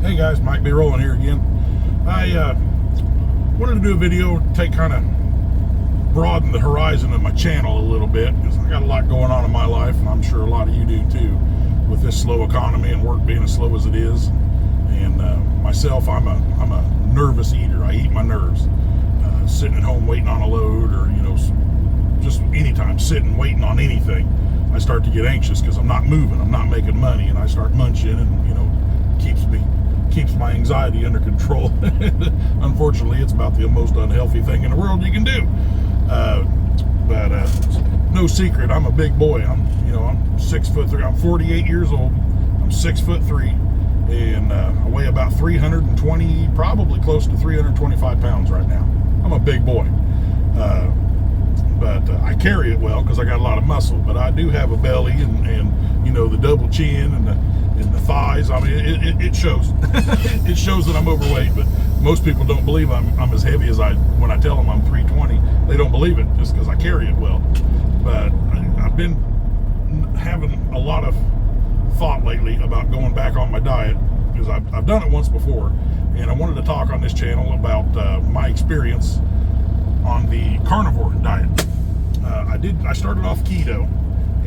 Hey guys, Mike B. Rolling here again. I wanted to do a video to kind of broaden the horizon of my channel a little bit, because I got a lot going on in my life, and I'm sure a lot of you do too, with this slow economy and work being as slow as it is. And myself, I'm a nervous eater. I eat my nerves. Sitting at home waiting on a load, or just anytime sitting waiting on anything, I start to get anxious because I'm not moving, I'm not making money, and I start munching, and keeps my anxiety under control. Unfortunately, it's about the most unhealthy thing in the world you can do. But no secret, I'm a big boy. I'm 6'3". I'm 48 years old. I'm 6'3", and I weigh about 320, probably close to 325 pounds right now. I'm a big boy. But I carry it well because I got a lot of muscle. But I do have a belly and the double chin and the thighs. I mean, it shows. It shows that I'm overweight. But most people don't believe I'm as heavy as when I tell them I'm 320. They don't believe it just because I carry it well. But I've been having a lot of thought lately about going back on my diet, because I've done it once before, and I wanted to talk on this channel about my experience on the carnivore diet. I started off keto,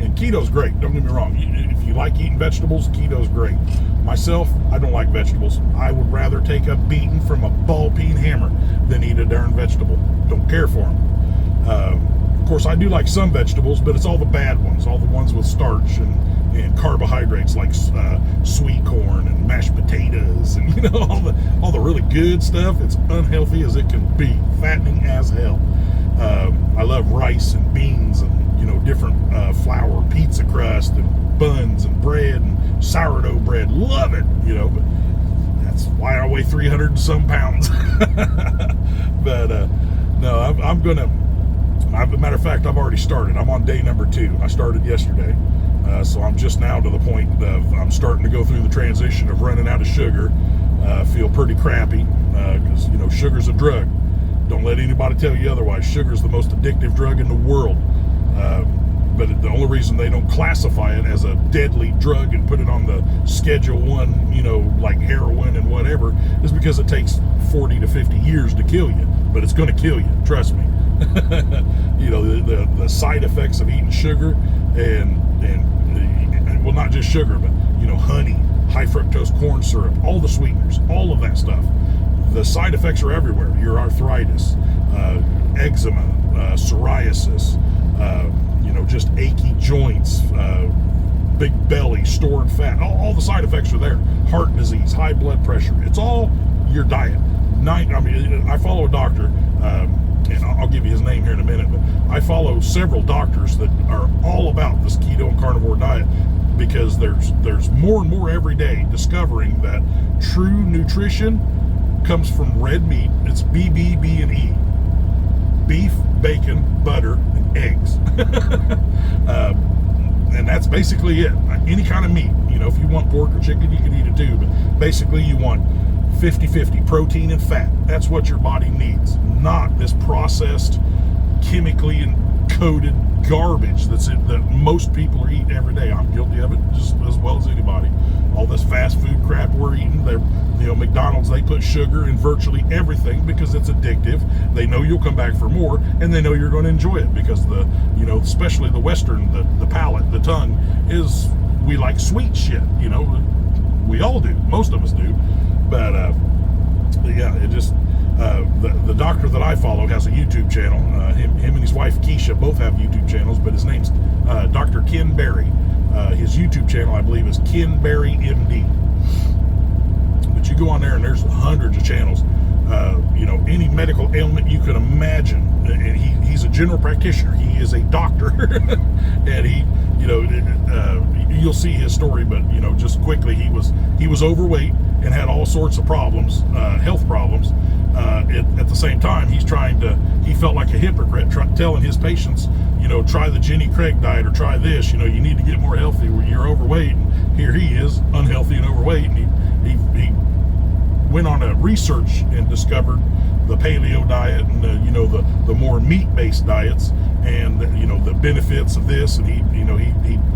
and keto's great, don't get me wrong. If you like eating vegetables, keto's great. Myself, I don't like vegetables. I would rather take a beating from a ball peen hammer than eat a darn vegetable. Don't care for them. Of course, I do like some vegetables, but it's all the bad ones, all the ones with starch and carbohydrates, like sweet corn and mashed potatoes, and all the really good stuff. It's unhealthy as it can be, fattening as hell. I love rice and beans and different flour, pizza crust and buns and bread and sourdough bread. Love it, but that's why I weigh 300 and some pounds. But no, I'm gonna. As a matter of fact, I've already started. I'm on day number 2. I started yesterday. So I'm just now to the point of I'm starting to go through the transition of running out of sugar. Feel pretty crappy because sugar's a drug. Don't let anybody tell you otherwise. Sugar's the most addictive drug in the world. But the only reason they don't classify it as a deadly drug and put it on the Schedule 1, like heroin and whatever, is because it takes 40 to 50 years to kill you. But it's going to kill you, trust me. The side effects of eating sugar and well, not just sugar, but honey, high fructose corn syrup, all the sweeteners, all of that stuff. The side effects are everywhere. Your arthritis, eczema, psoriasis, just achy joints, big belly, stored fat. All the side effects are there. Heart disease, high blood pressure. It's all your diet. I follow a doctor, and I'll give you his name here in a minute, but I follow several doctors that are all about this keto and carnivore diet, because there's more and more every day discovering that true nutrition comes from red meat. It's B, B, and E. Beef, bacon, butter, and eggs. And that's basically it. Any kind of meat. If you want pork or chicken, you can eat it too, but basically you want 50-50 protein and fat. That's what your body needs, not this processed, chemically coated garbage that most people are eating every day. I'm guilty of it just as well as anybody. All this fast food crap we're eating, McDonald's, they put sugar in virtually everything because it's addictive. They know you'll come back for more, and they know you're going to enjoy it because especially the Western, the palate, the tongue is, we like sweet shit. We all do. Most of us do. But yeah, it just the doctor that I follow has a YouTube channel. Him and his wife Keisha both have YouTube channels, but his name's Dr. Ken Berry. His YouTube channel, I believe, is Ken Berry MD. But you go on there and there's hundreds of channels. Any medical ailment you can imagine, and he's a general practitioner. He is a doctor, and he, you'll see his story. But just quickly, he was overweight and had all sorts of problems, health problems. At the same time, he felt like a hypocrite telling his patients, try the Jenny Craig diet or try this. You need to get more healthy when you're overweight. And here he is, unhealthy and overweight, and he went on a research and discovered the paleo diet and the more meat-based diets, and you know, the benefits of this, and he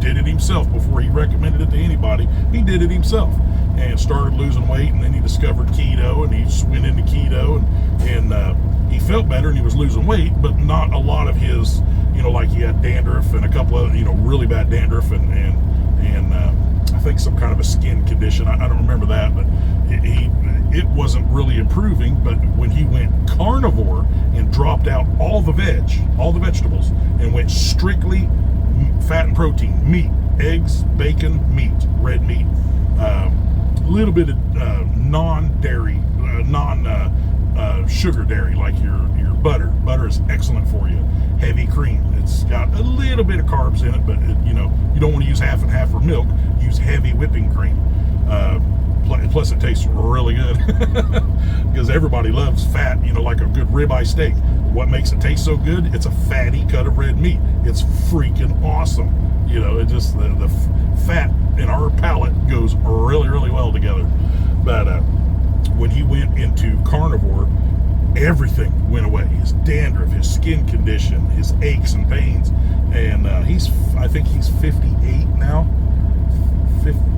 did it himself before he recommended it to anybody. He did it himself and started losing weight, and then he discovered keto, and he just went into keto, and he felt better, and he was losing weight, but not a lot of his, you know, like he had dandruff and a couple of, you know, really bad dandruff, and I think some kind of a skin condition. I don't remember that, but it wasn't really improving. But when he went carnivore and dropped out all the vegetables, and went strictly fat and protein, meat, eggs, bacon, meat, red meat, a little bit of non-dairy, sugar dairy, like your butter. Butter is excellent for you. Heavy cream. It's got a little bit of carbs in it, but you know, you don't want to use half and half for milk. Use heavy whipping cream. Plus it tastes really good because everybody loves fat, you know, like a good ribeye steak. What makes it taste so good? It's a fatty cut of red meat. It's freaking awesome. You know, it just, the fat in our palate goes really, really well together. But when he went into carnivore, everything went away. His dandruff, his skin condition, his aches and pains. And I think he's 58 now.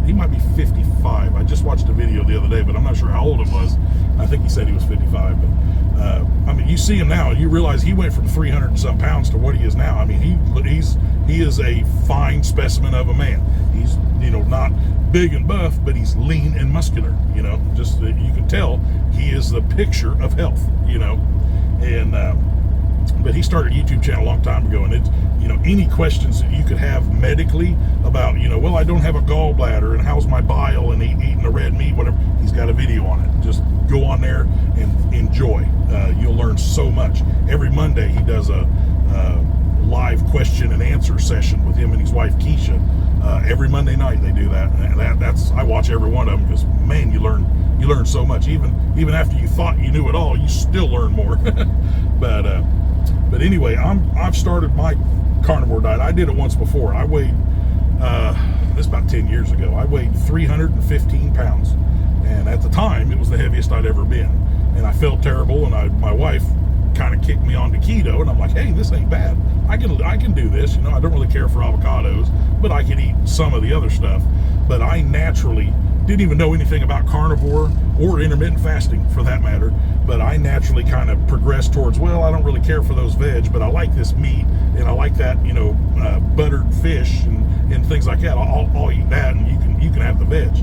He might be 55. I just watched a video the other day, but I'm not sure how old it was. I think he said he was 55. But I mean, you see him now, and you realize he went from 300 and some pounds to what he is now. I mean, he is a fine specimen of a man. He's, you know, not big and buff, but he's lean and muscular. You know, just you can tell he is the picture of health. You know, and but he started a YouTube channel a long time ago, and it's, you know, any questions that you could have medically about, you know, well, I don't have a gallbladder, and how's my bile, and eating the red meat, whatever, he's got a video on it. Just go on there and enjoy. You'll learn so much. Every Monday he does a live question and answer session with him and his wife Keisha. Every Monday night they do that, and that's, I watch every one of them because, man, you learn so much. Even after you thought you knew it all, you still learn more. But anyway, I've started my carnivore diet. I did it once before. I weighed, this about 10 years ago, I weighed 315 pounds. And at the time, it was the heaviest I'd ever been. And I felt terrible, and my wife kind of kicked me onto keto, and I'm like, hey, this ain't bad. I can do this. You know, I don't really care for avocados, but I can eat some of the other stuff. But I naturally didn't even know anything about carnivore or intermittent fasting, for that matter. But I naturally kind of progressed towards, well, I don't really care for those veg, but I like this meat, and I like that, you know, buttered fish and things like that. I'll eat that, and you can have the veg.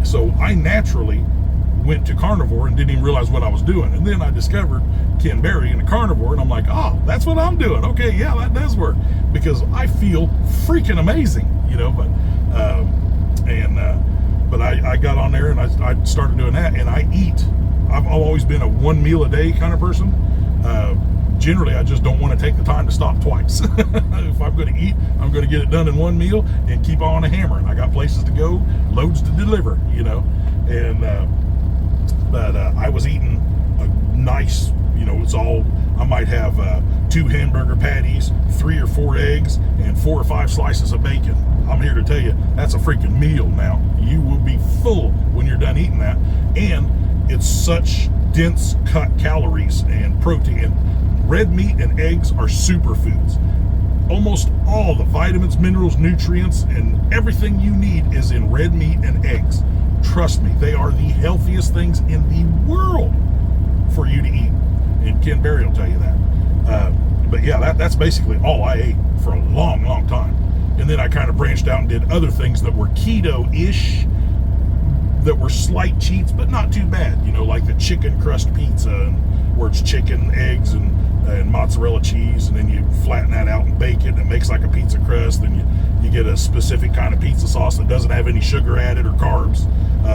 So I naturally went to carnivore and didn't even realize what I was doing. And then I discovered Ken Berry and the carnivore, and I'm like, oh, that's what I'm doing. Okay, yeah, that does work, because I feel freaking amazing, you know. But I got on there and I started doing that, and I eat. I've always been a one meal a day kind of person. Generally, I just don't want to take the time to stop twice. If I'm going to eat, I'm going to get it done in one meal and keep on hammering. I got places to go, loads to deliver, you know. And but I was eating a nice, you know, it's all, I might have 2 hamburger patties, 3 or 4 eggs, and 4 or 5 slices of bacon. I'm here to tell you, that's a freaking meal now. You will be full when you're done eating that. And it's such dense cut calories and protein. And red meat and eggs are superfoods. Almost all the vitamins, minerals, nutrients, and everything you need is in red meat and eggs. Trust me, they are the healthiest things in the world for you to eat. And Ken Berry will tell you that. But yeah, that's basically all I ate for a long, long time. And then I kind of branched out and did other things that were keto-ish, that were slight cheats, but not too bad. You know, like the chicken crust pizza, where it's chicken, eggs, and mozzarella cheese, and then you flatten that out and bake it, and it makes like a pizza crust. Then you get a specific kind of pizza sauce that doesn't have any sugar added or carbs,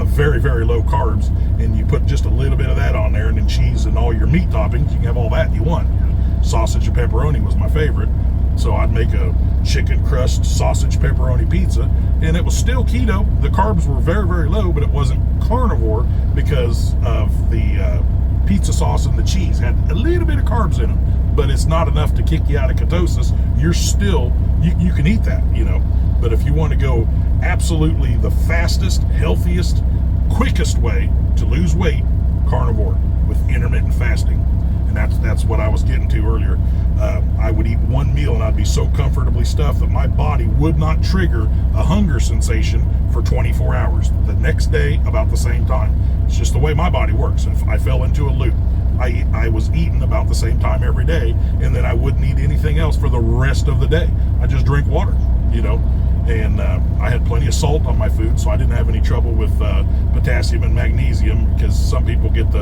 very, very low carbs, and you put just a little bit of that on there, and then cheese and all your meat toppings. You can have all that you want. Sausage and pepperoni was my favorite, so I'd make a chicken crust sausage pepperoni pizza, and it was still keto. The carbs were very, very low, but it wasn't carnivore because of the pizza sauce and the cheese had a little bit of carbs in them, but it's not enough to kick you out of ketosis. You're still, you can eat that, you know. But if you want to go absolutely the fastest, healthiest, quickest way to lose weight, carnivore with intermittent fasting. And that's what I was getting to earlier. I would eat one meal and I'd be so comfortably stuffed that my body would not trigger a hunger sensation for 24 hours. The next day, about the same time. It's just the way my body works. If I fell into a loop, I was eating about the same time every day, and then I wouldn't eat anything else for the rest of the day. I just drink water, you know. And I had plenty of salt on my food, so I didn't have any trouble with potassium and magnesium, because some people get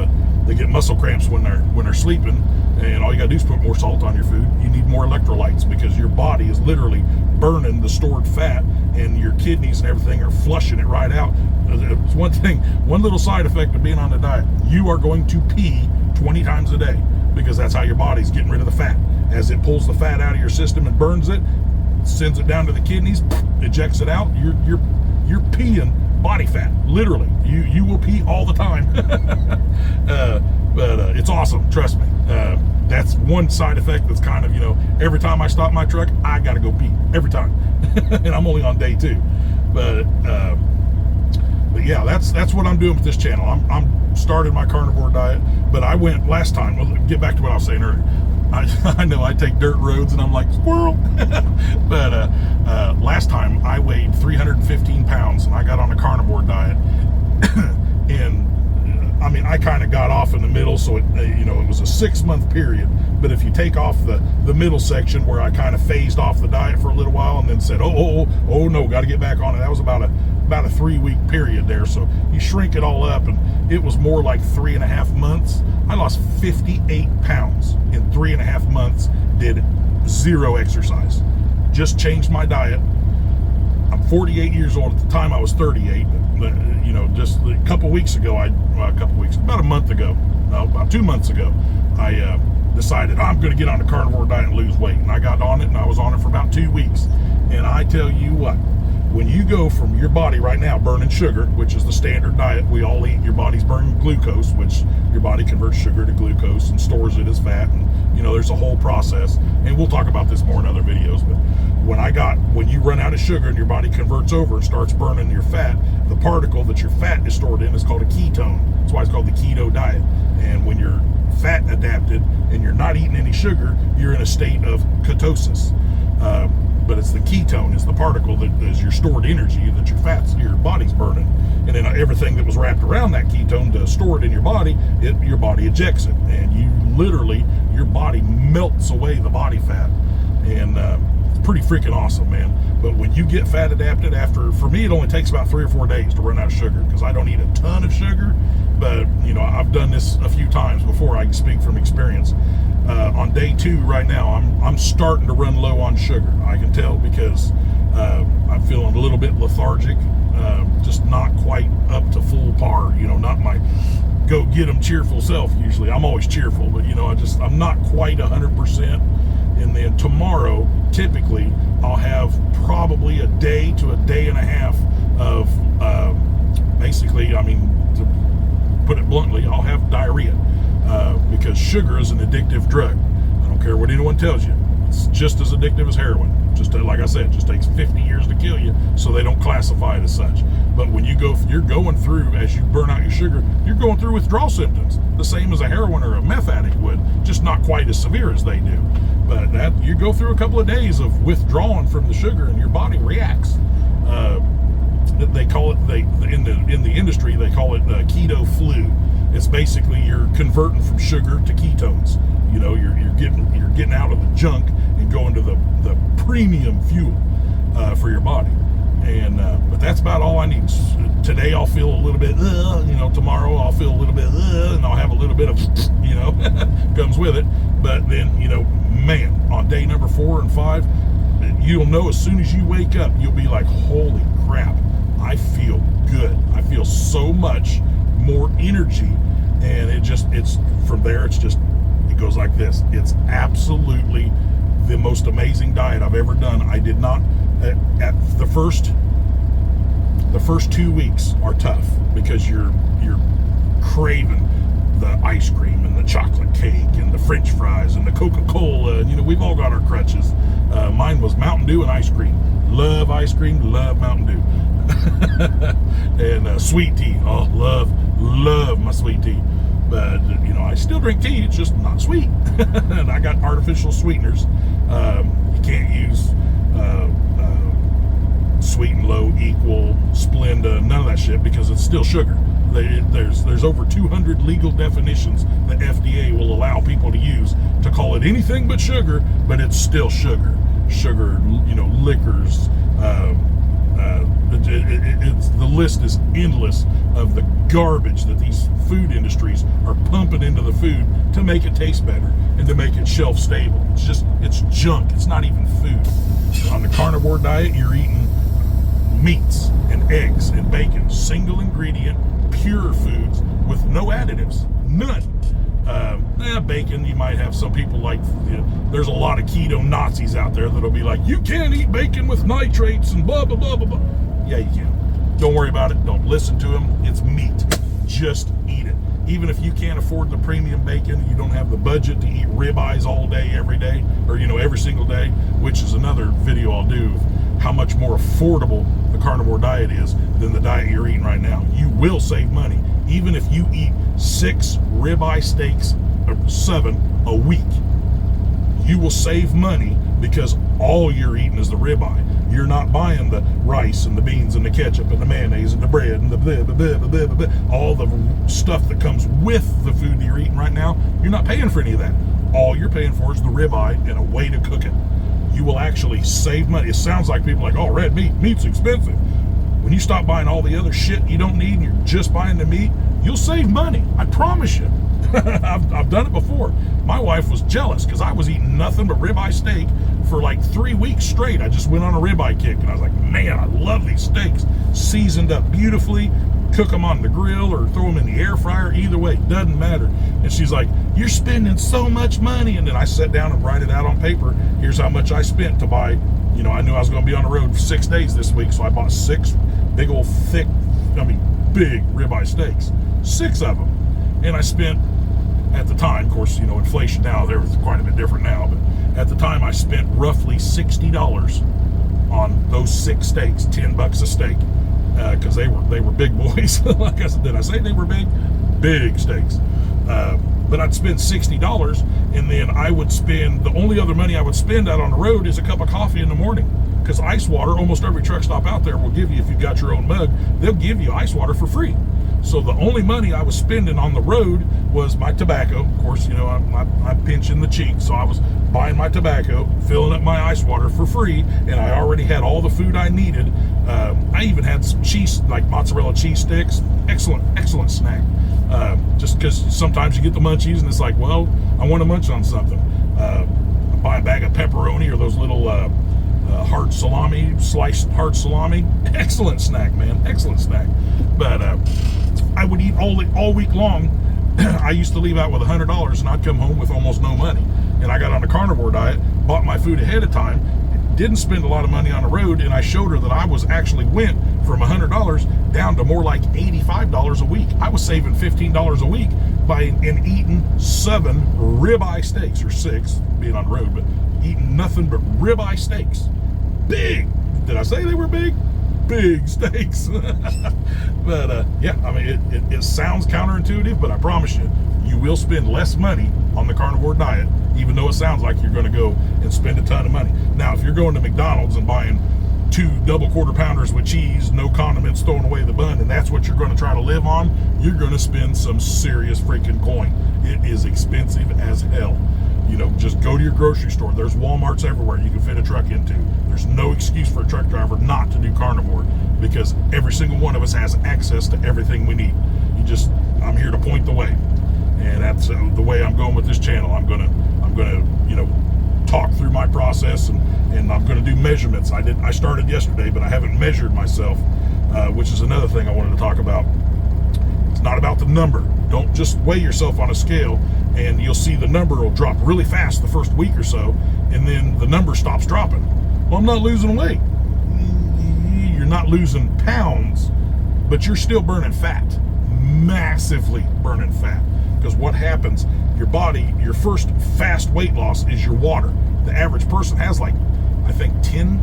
muscle cramps when they're sleeping, and all you gotta do is put more salt on your food. You need more electrolytes because your body is literally burning the stored fat, and your kidneys and everything are flushing it right out. It's one little side effect of being on a diet: you are going to pee 20 times a day, because that's how your body's getting rid of the fat. As it pulls the fat out of your system and burns it, sends it down to the kidneys, ejects it out. You're peeing body fat, literally. You will pee all the time. But it's awesome, trust me. That's one side effect that's kind of, you know, every time I stop my truck, I gotta go pee every time. And I'm only on day 2. But yeah, that's what I'm doing with this channel. I'm starting my carnivore diet, but I went last time. Well, get back to what I was saying earlier. I know I take dirt roads and I'm like, squirrel. But last time I weighed 315 pounds and I got on a carnivore diet. And I mean, I kind of got off in the middle, so it was a 6-month period. But if you take off the middle section where I kind of phased off the diet for a little while and then said, oh no, got to get back on it, that was about a 3-week period there. So you shrink it all up, and it was more like 3.5 months. I lost 58 pounds in 3.5 months, did 0 exercise, just changed my diet. I'm 48 years old. At the time I was 38, but you know, just a couple weeks ago, about a month ago, no, about 2 months ago, I decided I'm going to get on a carnivore diet and lose weight. And I got on it, and I was on it for about 2 weeks. And I tell you what, when you go from your body right now burning sugar, which is the standard diet we all eat, your body's burning glucose, which your body converts sugar to glucose and stores it as fat. And, you know, there's a whole process. And we'll talk about this more in other videos. But when you run out of sugar and your body converts over and starts burning your fat, the particle that your fat is stored in is called a ketone. That's why it's called the keto diet. And when you're fat adapted and you're not eating any sugar, you're in a state of ketosis. But it's the ketone, is the particle that is your stored energy that your body's burning. And then everything that was wrapped around that ketone to store it in your body, your body ejects it. And your body melts away the body fat. And it's pretty freaking awesome, man. But when you get fat adapted, for me, it only takes about 3 or 4 days to run out of sugar, because I don't eat a ton of sugar. But, you know, I've done this a few times before. I can speak from experience. On day 2 right now, I'm starting to run low on sugar. I can tell, because I'm feeling a little bit lethargic, just not quite up to full par. You know, not my go get 'em cheerful self. Usually, I'm always cheerful, but you know, I'm not quite 100%. And then tomorrow, typically, I'll have probably a day to a day and a half of basically, I mean, to put it bluntly, I'll have diarrhea. Because sugar is an addictive drug. I don't care what anyone tells you. It's just as addictive as heroin. Just like I said, it just takes 50 years to kill you, so they don't classify it as such. But when you're going through, as you burn out your sugar, you're going through withdrawal symptoms, the same as a heroin or a meth addict would, just not quite as severe as they do. But you go through a couple of days of withdrawing from the sugar, and your body reacts. They call it, in the industry, they call it keto flu. It's basically you're converting from sugar to ketones. You know, you're getting out of the junk and going to the premium fuel for your body. And but that's about all I need. Today I'll feel a little bit, you know. Tomorrow I'll feel a little bit, and I'll have a little bit of, you know, comes with it. But then, you know, man, on day number 4 and 5, you'll know as soon as you wake up, you'll be like, holy crap, I feel good. I feel so much more energy. And it's from there, it goes like this. It's absolutely the most amazing diet I've ever done. I did not, at the first 2 weeks are tough, because you're craving the ice cream and the chocolate cake and the French fries and the Coca-Cola. And, you know, we've all got our crutches. Mine was Mountain Dew and ice cream. Love ice cream, love Mountain Dew. And sweet tea. Oh, love my sweet tea. But, you know, I still drink tea. It's just not sweet. And I got artificial sweeteners. You can't use Sweet and Low, Equal, Splenda, none of that shit, because it's still sugar. There's over 200 legal definitions the FDA will allow people to use to call it anything but sugar, but it's still sugar. Sugar, you know, liquors. The list is endless of the garbage that these food industries are pumping into the food to make it taste better and to make it shelf stable. It's junk. It's not even food. On the carnivore diet, you're eating meats and eggs and bacon, single ingredient, pure foods with no additives, none. Bacon, you might have some people like, you know, there's a lot of keto Nazis out there that'll be like, you can't eat bacon with nitrates and blah, blah, blah, blah, blah. Yeah, you can. Don't worry about it. Don't listen to them. It's meat. Just eat it. Even if you can't afford the premium bacon, you don't have the budget to eat ribeyes all day, every day, or, you know, every single day, which is another video I'll do of how much more affordable the carnivore diet is than the diet you're eating right now. You will save money. Even if you eat 6 ribeye steaks, or 7 a week, you will save money because all you're eating is the ribeye. You're not buying the rice and the beans and the ketchup and the mayonnaise and the bread and the blah, blah, blah, blah, blah, blah. All the stuff that comes with the food that you're eating right now. You're not paying for any of that. All you're paying for is the ribeye and a way to cook it. You will actually save money. It sounds like people are like, oh, red meat's expensive. When you stop buying all the other shit you don't need and you're just buying the meat, you'll save money. I promise you. I've done it before. My wife was jealous because I was eating nothing but ribeye steak for like 3 weeks straight. I just went on a ribeye kick, and I was like, man, I love these steaks. Seasoned up beautifully. Cook them on the grill or throw them in the air fryer. Either way, doesn't matter. And she's like, you're spending so much money. And then I sat down and write it out on paper. Here's how much I spent to buy, you know, I knew I was going to be on the road for 6 days this week, so I bought 6 big old thick, big ribeye steaks. 6 of them. And I spent, at the time, of course, you know, inflation now, they're quite a bit different now, but at the time I spent roughly $60 on those 6 steaks, $10 a steak, because they were big boys. Like I said, did I say they were big? Big steaks. But I'd spend $60, and then I would spend, the only other money I would spend out on the road is a cup of coffee in the morning. Because ice water, almost every truck stop out there will give you, if you've got your own mug, they'll give you ice water for free. So the only money I was spending on the road was my tobacco. Of course, you know, I'm pinching the cheek, so I was buying my tobacco, filling up my ice water for free, and I already had all the food I needed. I even had some cheese, like mozzarella cheese sticks. Excellent snack. Just because sometimes you get the munchies, and it's like, well, I want to munch on something. I buy a bag of pepperoni or those little hard salami, sliced hard salami. Excellent snack, man. Excellent snack. But I would eat all week long. I used to leave out with $100, and I'd come home with almost no money. And I got on a carnivore diet, bought my food ahead of time, didn't spend a lot of money on the road, and I showed her that I was actually went from $100 down to more like $85 a week. I was saving $15 a week by eating 7 ribeye steaks, or 6, being on the road, but eating nothing but ribeye steaks. Big. Did I say they were big? Big steaks. But yeah, I mean, it sounds counterintuitive, but I promise you, you will spend less money on the carnivore diet, even though it sounds like you're going to go and spend a ton of money. Now, if you're going to McDonald's and buying 2 double quarter pounders with cheese, no condiments, throwing away the bun, and that's what you're going to try to live on, you're going to spend some serious freaking coin. It is expensive as hell. You know, just go to your grocery store. There's Walmarts everywhere you can fit a truck into. There's no excuse for a truck driver not to do carnivore, because every single one of us has access to everything we need. I'm here to point the way. And that's the way I'm going with this channel. I'm gonna, you know, talk through my process, and I'm gonna do measurements. I started yesterday, but I haven't measured myself, which is another thing I wanted to talk about. It's not about the number. Don't just weigh yourself on a scale, and you'll see the number will drop really fast the first week or so, and then the number stops dropping. Well, I'm not losing weight. You're not losing pounds, but you're still burning fat. Massively burning fat. Because what happens, your body, your first fast weight loss is your water. The average person has like, I think 10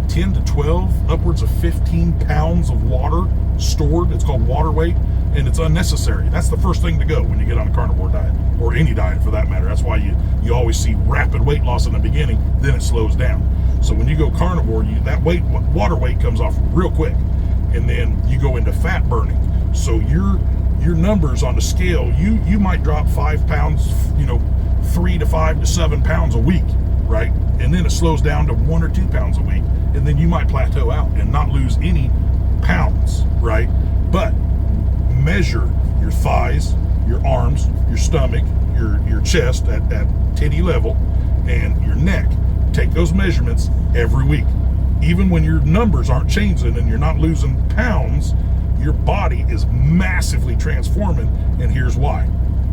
to 12, upwards of 15 pounds of water stored. It's called water weight. and it's unnecessary. That's the first thing to go when you get on a carnivore diet, or any diet for that matter. That's why you always see rapid weight loss in the beginning, then it slows down. So when you go carnivore, that water weight comes off real quick, and then you go into fat burning. So your numbers on the scale, you might drop 5 pounds, 3 to 5 to 7 pounds a week, right? And then it slows down to 1 or 2 pounds a week, and then you might plateau out and not lose any pounds, right? But measure your thighs, your arms, your stomach, your chest at titty level, and your neck. Take those measurements every week. Even when your numbers aren't changing and you're not losing pounds, your body is massively transforming, and here's why.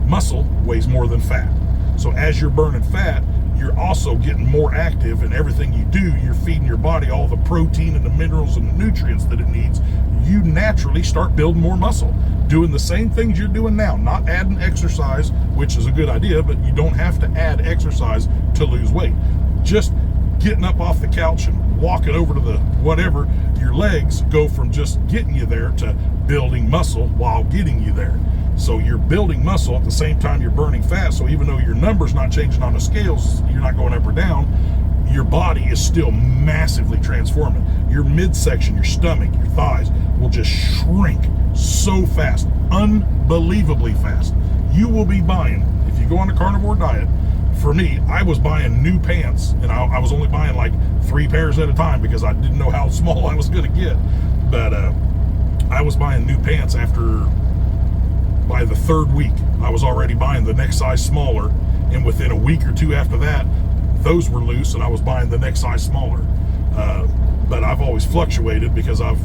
Muscle weighs more than fat. So as you're burning fat, you're also getting more active, and everything you do, you're feeding your body all the protein and the minerals and the nutrients that it needs. You naturally start building more muscle, doing the same things you're doing now, not adding exercise, which is a good idea, but you don't have to add exercise to lose weight. Just getting up off the couch and walking over to the whatever, your legs go from just getting you there to building muscle while getting you there. So you're building muscle at the same time you're burning fat. So even though your number's not changing on the scales, you're not going up or down, your body is still massively transforming. Your midsection, your stomach, your thighs will just shrink so fast, unbelievably fast. You will be buying, if you go on a carnivore diet, for me, I was buying new pants, and I was only buying like 3 pairs at a time because I didn't know how small I was going to get. But I was buying new pants by the 3rd week. I was already buying the next size smaller, and within a week or 2 after that, those were loose, and I was buying the next size smaller. But I've always fluctuated because I've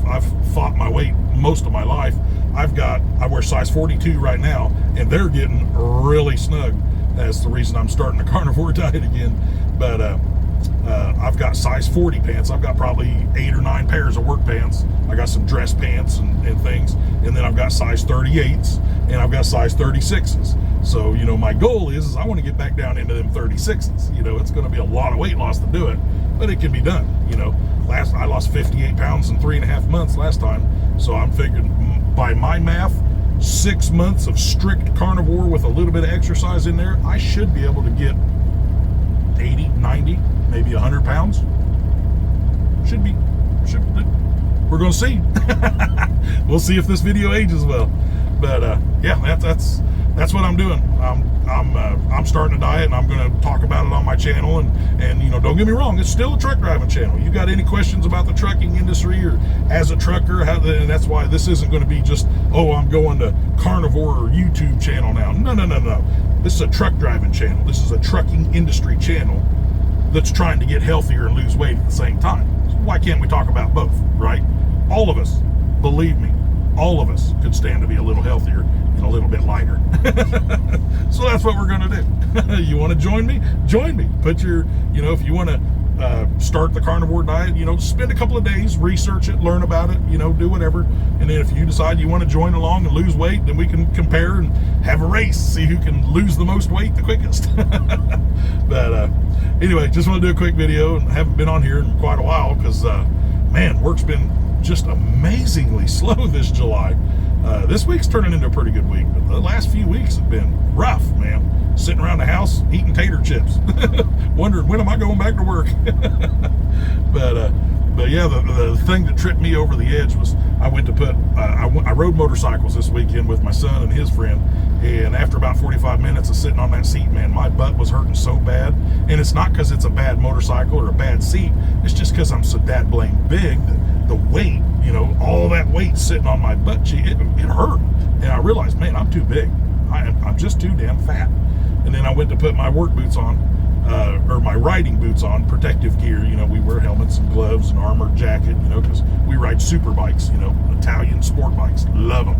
fought my weight most of my life. I wear size 42 right now, and they're getting really snug. That's the reason I'm starting a carnivore diet again. But I've got size 40 pants. I've got probably 8 or 9 pairs of work pants. I got some dress pants and things. And then I've got size 38s, and I've got size 36s. So, my goal is I want to get back down into them 36s. It's going to be a lot of weight loss to do it, but it can be done. I lost 58 pounds in 3.5 months last time. So I'm figuring, by my math, 6 months of strict carnivore with a little bit of exercise in there, I should be able to get 80, 90, maybe 100 pounds. We're going to see. We'll see if this video ages well. But yeah, that's what I'm doing. I'm starting a diet, and I'm going to talk about it on my channel. And don't get me wrong, it's still a truck driving channel. You got any questions about the trucking industry or as a trucker? And that's why this isn't going to be just, I'm going to carnivore or YouTube channel now. No. This is a truck driving channel. This is a trucking industry channel that's trying to get healthier and lose weight at the same time. So why can't we talk about both, right? All of us, believe me, all of us could stand to be a little healthier and a little bit lighter. So that's what we're going to do. You want to join me? Join me. Put your, if you want to start the carnivore diet, spend a couple of days, research it, learn about it, do whatever. And then if you decide you want to join along and lose weight, then we can compare and have a race, see who can lose the most weight the quickest. But anyway, just want to do a quick video, and haven't been on here in quite a while because, man, work's been just amazingly slow this July. This week's turning into a pretty good week, but the last few weeks have been rough, man. Sitting around the house eating tater chips, wondering when am I going back to work. But yeah, the thing that tripped me over the edge was I went to put I rode motorcycles this weekend with my son and his friend, and after about 45 minutes of sitting on that seat, man, my butt was hurting so bad. And it's not because it's a bad motorcycle or a bad seat, it's just because I'm so dad blame big that the weight, all that weight sitting on my butt cheek, it hurt. And I realized, man, I'm too big. I'm just too damn fat. And then I went to put my work boots on, or my riding boots on, protective gear. We wear helmets and gloves and armored jacket, because we ride super bikes, Italian sport bikes. Love them.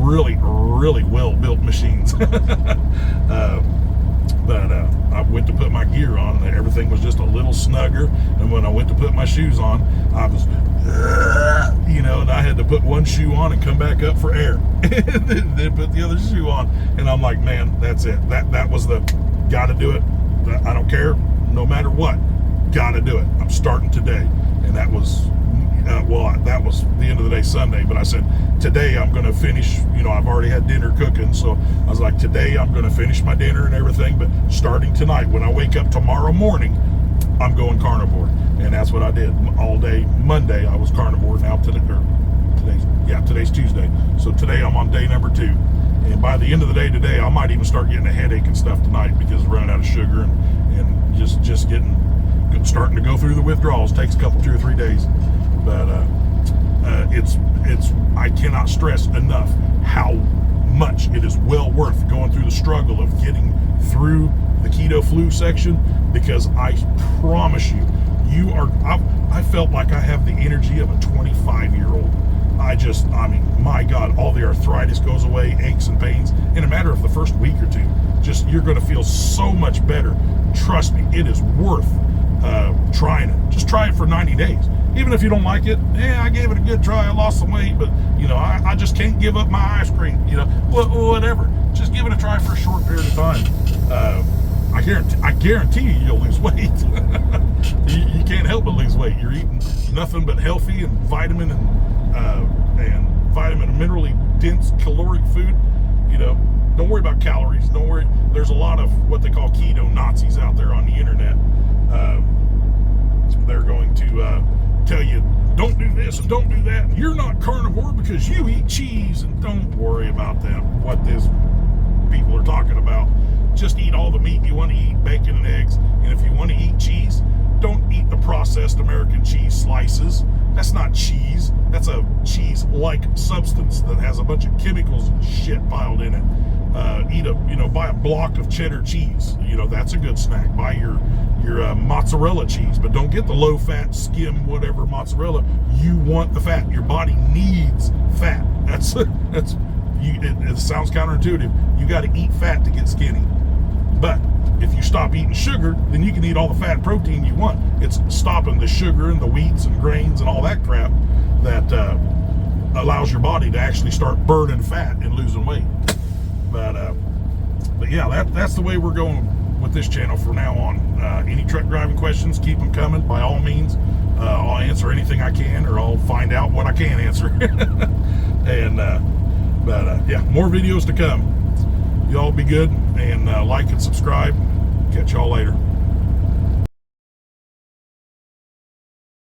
Really, really well-built machines. But I went to put my gear on, and everything was just a little snugger. And when I went to put my shoes on, I was, and I had to put one shoe on and come back up for air. And then put the other shoe on. And I'm like, man, that's it. That was the, gotta do it. I don't care, no matter what. Gotta do it. I'm starting today. And that was, well, that was the end of the day Sunday, but I said, today I'm going to finish, I've already had dinner cooking, so I was like, today I'm going to finish my dinner and everything, but starting tonight, when I wake up tomorrow morning, I'm going carnivore. And that's what I did all day Monday. I was carnivore. Now today's Tuesday, so today I'm on day number 2, and by the end of the day today, I might even start getting a headache and stuff tonight because running out of sugar and just starting to go through the withdrawals. Takes a couple, 2 or 3 days, but it's I cannot stress enough how much it is well worth going through the struggle of getting through the keto flu section, because I promise you, I felt like I have the energy of a 25-year-old. My God, all the arthritis goes away, aches and pains in a matter of the first week or 2. You're going to feel so much better. Trust me, it is worth trying it. Just try it for 90 days. Even if you don't like it, I gave it a good try. I lost some weight, but I just can't give up my ice cream. Whatever. Just give it a try for a short period of time. I guarantee you'll lose weight. You can't help but lose weight. You're eating nothing but healthy and vitamin and minerally dense caloric food. Don't worry about calories. Don't worry. There's a lot of what they call keto Nazis out there on the internet. They're going to tell you, don't do this and don't do that. You're not carnivore because you eat cheese. And don't worry about that. What these people are talking about. Just eat all the meat you want to eat, bacon and eggs. And if you want to eat cheese, don't eat the processed American cheese slices. That's not cheese. That's a cheese-like substance that has a bunch of chemicals and shit piled in it. Buy a block of cheddar cheese. That's a good snack. Buy your mozzarella cheese, but don't get the low-fat skim whatever mozzarella. You want the fat. Your body needs fat. It sounds counterintuitive. You got to eat fat to get skinny. But if you stop eating sugar, then you can eat all the fat and protein you want. It's stopping the sugar and the wheats and grains and all that crap that allows your body to actually start burning fat and losing weight. But yeah, that's the way we're going with this channel from now on. Any truck driving questions, keep them coming. By all means, I'll answer anything I can, or I'll find out what I can answer. Yeah, more videos to come. Y'all be good, and like and subscribe. Catch y'all later.